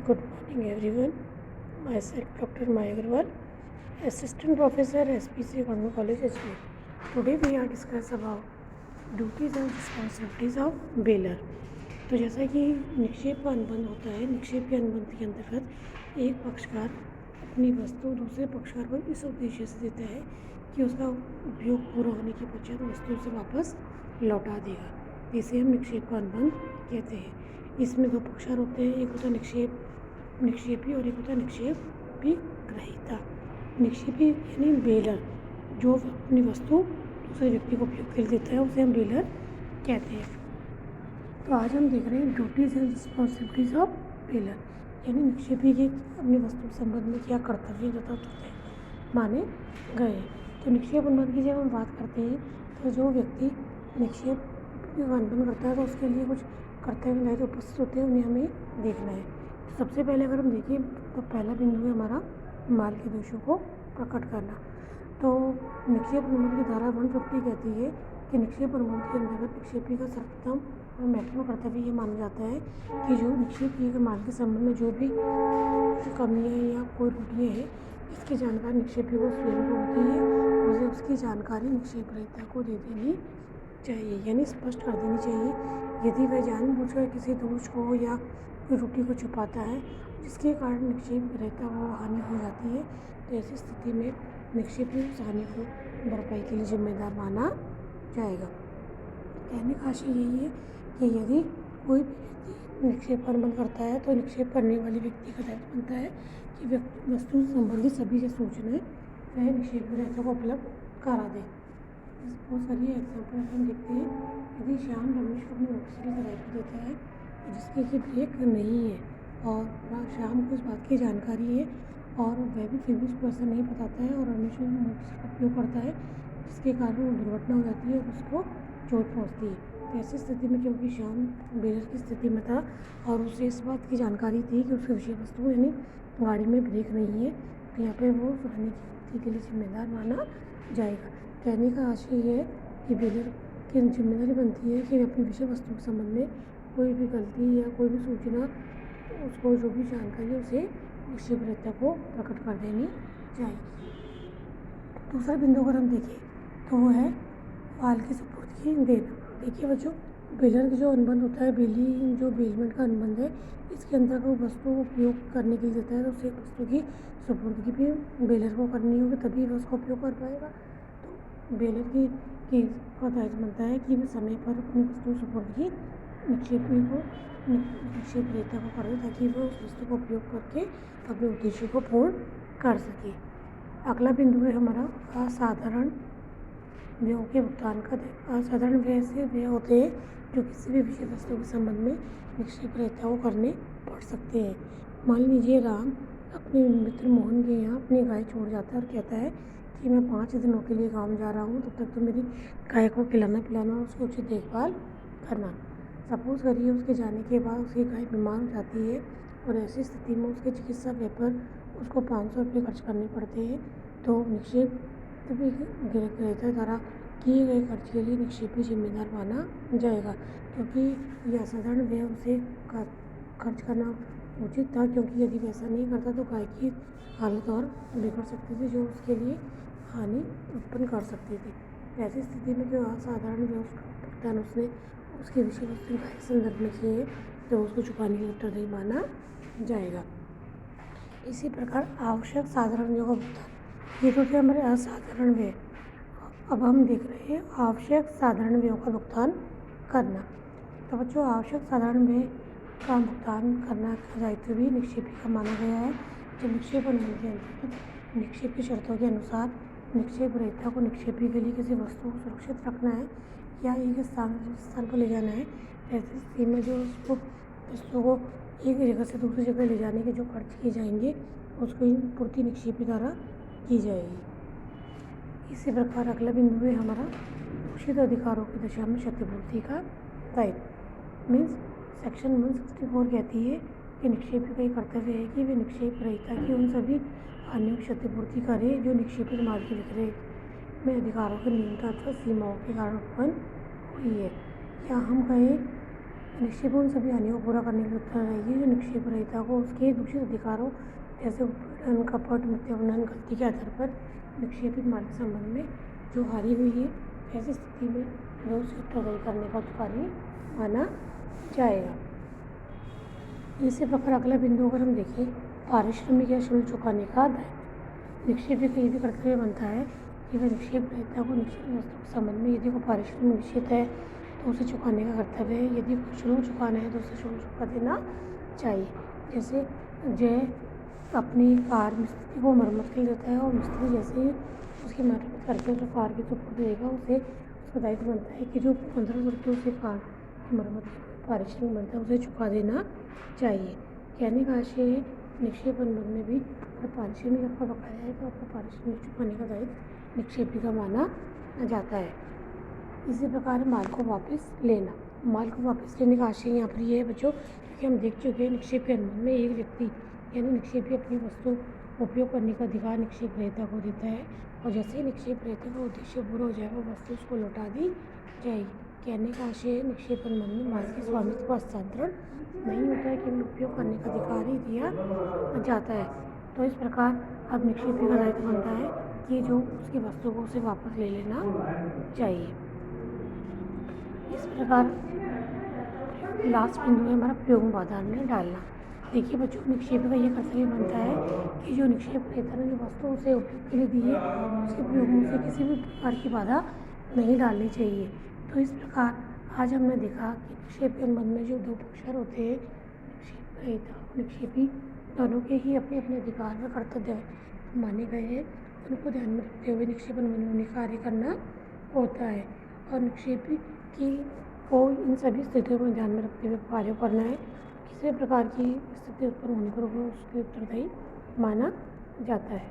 Good morning, everyone. Myself, Dr. Maya Agarwal, Assistant Professor, SPC Government College, HB. Today we are discuss about duties and responsibilities of bailर. तो जैसा कि निक्षेप का अनुबंध होता है, निक्षेप के अनुबंध के अंतर्गत एक पक्षकार अपनी वस्तु दूसरे पक्षकार को इस उद्देश्य से देता है कि उसका उपयोग पूरा होने के पश्चात वस्तु से वापस लौटा देगा, इसे हम निक्षेप का अनुबंध कहते हैं. इसमें दो पक्षकार होते हैं, एक होता है निक्षेपी और एक होता है निक्षेपी ग्रहीता. निक्षेपी यानी बेलर, जो अपनी वस्तु दूसरे व्यक्ति को उपयोग के लिए देता है, उसे हम बेलर कहते हैं. तो आज हम देख रहे हैं duties and responsibilities of baler, यानी निक्षेपी के अपनी वस्तु के संबंध में क्या कर्तव्य तथा उत्तरदायित्व माने गए. तो निक्षेप अनुबंध की जब हम बात करते हैं तो जो व्यक्ति निक्षेप अनुबंध करता है तो उसके लिए कुछ कर्तव्य दायित्व उपस्थित होते हैं, उन्हें हमें देखना है. तो सबसे पहले अगर हम देखें तो पहला बिंदु है हमारा माल के दोषों को प्रकट करना. तो निक्षेप अनुबंध की धारा 150 कहती है कि निक्षेप अनुबंध के अंतर्गत निक्षेपी का सर्वोत्तम और महत्वपूर्ण कर्तव्य ये माना जाता है कि जो निक्षेप किए गए माल के संबंध में जो भी कमियाँ या कोई त्रुटियाँ हैं, इसकी जानकारी निक्षेपी को स्वयं को होती है, उसे उसकी जानकारी निक्षेप ग्रहीता को दे देनी चाहिए, यानी स्पष्ट कर देनी चाहिए. यदि वह जानबूझकर किसी दोष को या कोई त्रुटि को छुपाता है जिसके कारण निक्षेप ग्रहीता को हानि हो जाती है, तो ऐसी स्थिति में निक्षेपी उस हानि को भरपाई के लिए जिम्मेदार माना जाएगा. कहने का आशय यही है कि यदि कोई भी व्यक्ति निक्षेप का अनुबंध करता है तो निक्षेप करने वाले व्यक्ति का दायित्व बनता है कि वस्तु से संबंधित सभी जो सूचनाएं वह निक्षेप ग्रहीता को उपलब्ध करा दे. बहुत सारी एग्जाम्पल हम देखते हैं. यदि श्याम रमेश को अपनी मोटरसाइकिल का दायित्व देता है जिसकी कि ब्रेक नहीं है और श्याम को इस बात की जानकारी है और वह भी फिर भी उसको ऐसा नहीं बताता है और रमेश मोटरसाइकिल का उपयोग करता है जिसके कारण वो दुर्घटना हो जाती है और उसको चोट पहुँचती है. तो ऐसी स्थिति में क्योंकि श्याम बेलर की स्थिति में था और उसे इस बात की जानकारी थी कि उसकी विषय वस्तु यानी गाड़ी में ब्रेक नहीं है, तो यहाँ पर वो हानि की के लिए जिम्मेदार माना जाएगा. कहने का आशय ये है कि बेलर की जिम्मेदारी बनती है कि अपनी विषय वस्तु के संबंध में कोई भी गलती या कोई भी सूचना उसको जो भी जानकारी है उसे निक्षेप ग्रहीता को प्रकट कर देनी चाहिए. दूसरा बिंदु अगर हम देखें तो वो है माल की सुपुर्दगी देना. देखिए बच्चों, बेलर का जो अनुबंध होता है, जो बेलमेंट का अनुबंध है, इसके अंतर्गत वस्तु उपयोग करने के लिए देता है तो उसे वस्तु की सुपुर्दगी भी बेलर को करनी होगी, तभी वह उसका उपयोग कर पाएगा. तो बेलर की का दायित्व बनता है कि वह समय पर अपनी वस्तु सुपुर्दगी निक्षेपी को निक्षेप ग्रहीता को कर दे ताकि वह उस वस्तु का उपयोग करके अपने उद्देश्य को पूर्ण कर सके. अगला बिंदु है हमारा असाधारण व्ययों के भुगतान का दायित्व. असाधारण व्यय से व्यय होते हैं जो किसी भी विषय वस्तु के संबंध में निक्षेप ग्रहीता को करने पड़ सकते हैं. मान लीजिए राम अपने मित्र मोहन के यहाँ अपनी गाय छोड़ जाता है और कहता है कि मैं 5 दिनों के लिए गाँव जा रहा हूँ, तब तक तो मेरी गाय को खिलाना पिलाना और उसकी उचित देखभाल करना. सपोज़ करिए उसके जाने के बाद उसकी गाय बीमार हो जाती है और ऐसी स्थिति में उसके चिकित्सा व्यय पर उसको 500 रुपये खर्च करने पड़ते हैं, तो निक्षेप ग्रहीता द्वारा किए गए खर्च के लिए निक्षेपी जिम्मेदार माना जाएगा, क्योंकि यह असाधारण व्यय उसे खर्च करना उचित था, क्योंकि यदि वैसा नहीं करता तो गाय की हालत और बिगड़ सकती थी जो उसके लिए हानि उत्पन्न कर सकती थी. ऐसी स्थिति में जो असाधारण व्यय भुगतान उसने उसके विषय वस्तु के संदर्भ में किए तो उसको चुकाने के लिए उत्तरदायी माना जाएगा. इसी प्रकार आवश्यक साधारण व्ययों का भुगतान, ये तो थे हमारे असाधारण व्यय. अब हम देख रहे हैं आवश्यक साधारण व्ययों का भुगतान करना. तो बच्चों, आवश्यक साधारण व्यय का भुगतान करना का दायित्व भी निक्षेपी का माना गया है. जब निक्षेप अनुबंध के अंतर्गत निक्षेप की शर्तों के अनुसार निक्षेप ग्रहीता को निक्षेपी के लिए किसी वस्तु को सुरक्षित रखना है या एक स्थान पर ले जाना है, ऐसी स्थिति में जो उसको वस्तु को एक जगह से दूसरी जगह ले जाने के जो खर्च किए जाएंगे उसकी पूर्ति निक्षेपी द्वारा की जाएगी. इसी प्रकार अगला बिंदु है हमारा घोषित अधिकारों की दशा में क्षतिपूर्ति का दायित्व. मीन्स सेक्शन 164 कहती है कि निक्षेपी का ये कर्तव्य है कि वे निक्षेप ग्रहीता की उन सभी हानियों की क्षतिपूर्ति करें जो निक्षेपित माल के विक्रय में अधिकारों की न्यूनता अथवा सीमाओं के कारण उत्पन्न हुई है. या हम कहें निक्षेप उन सभी हानियों को पूरा करने के लिए उत्तरदायी है जो निक्षेप ग्रहीता को उसके दूषित अधिकारों जैसे उत्पीड़न, कपट, मिथ्यावनन, गलती के आधार पर निक्षेपित माल के संबंध में जो हानि हुई है, ऐसी स्थिति में वह उसे उत्तरदायी करने का अधिकारी माना जाएगा। इसी प्रकार अगला बिंदु अगर हम देखें, पारिश्रमिक या शुल्क चुकाने का दायित्व। निक्षेपी का ये भी कर्तव्य बनता है कि वह निक्षेप ग्रहीता को निक्षेप वस्तु के संबंध में यदि कोई पारिश्रमिक निश्चित है तो उसे चुकाने का कर्तव्य है। यदि कोई शुल्क चुकाना है तो उसे शुल्क चुका देना चाहिए। जैसे जय अपनी कार मिस्त्री को मरम्मत के लिए देता है और मिस्त्री जैसे ही उसकी मरम्मत करके जो कार की चुका देगा उसे उसका दायित्व बनता है कि जो 1500 रुपये उसे कार की मरम्मत पारिश्रमिक बनता है उसे चुका देना चाहिए। कहने का आशय है निक्षेप अनुबंध में भी अगर पारिश्रमिक आपका बकाया है तो आपको पारिश्रमिक चुकाने का दायित्व निक्षेपी का माना जाता है। इसी प्रकार माल को वापस लेना। माल को वापस लेने का आशय यहाँ पर यह है बच्चों, क्योंकि हम देख चुके हैं निक्षेप के अनुबंध में एक व्यक्ति यानी निक्षेपी अपनी वस्तु उपयोग करने का अधिकार निक्षेप ग्रहीता को देता है और जैसे ही निक्षेप ग्रहीता का उद्देश्य पूरा हो जाएगा वस्तु उसको लौटा दी जाएगी। कहने का आशय है निक्षेप अनुबंध में माल के स्वामित्व का हस्तांतरण नहीं होता है, केवल उपयोग करने का अधिकार ही दिया जाता है। तो इस प्रकार अब निक्षेपी का दायित्व बनता है कि जो उसकी वस्तु को उसे वापस ले लेना चाहिए। इस प्रकार लास्ट बिंदु है हमारा प्रयोग में बाधा न डालना। देखिए बच्चों, निक्षेपी का यह कर्तव्य बनता है कि जो निक्षेप ग्रहीता ने जो वस्तु उसे उपयोग के लिए दी है उसके प्रयोग में उसे किसी भी प्रकार की बाधा नहीं डालनी चाहिए। तो इस प्रकार आज हमने देखा कि निक्षेप के अनुबंध में जो दो पक्षकार होते हैं, निक्षेप ग्रहीता और निक्षेपी, दोनों के ही अपने अपने अधिकार व कर्तव्य माने गए हैं। उनको ध्यान में रखते हुए निक्षेप अनुबंध में कार्य करना होता है और निक्षेपी की को इन सभी स्थितियों में ध्यान में रखते हुए कार्य करना है। किसी प्रकार की स्थिति उत्पन्न होने पर उसके उत्तरदायी माना जाता है।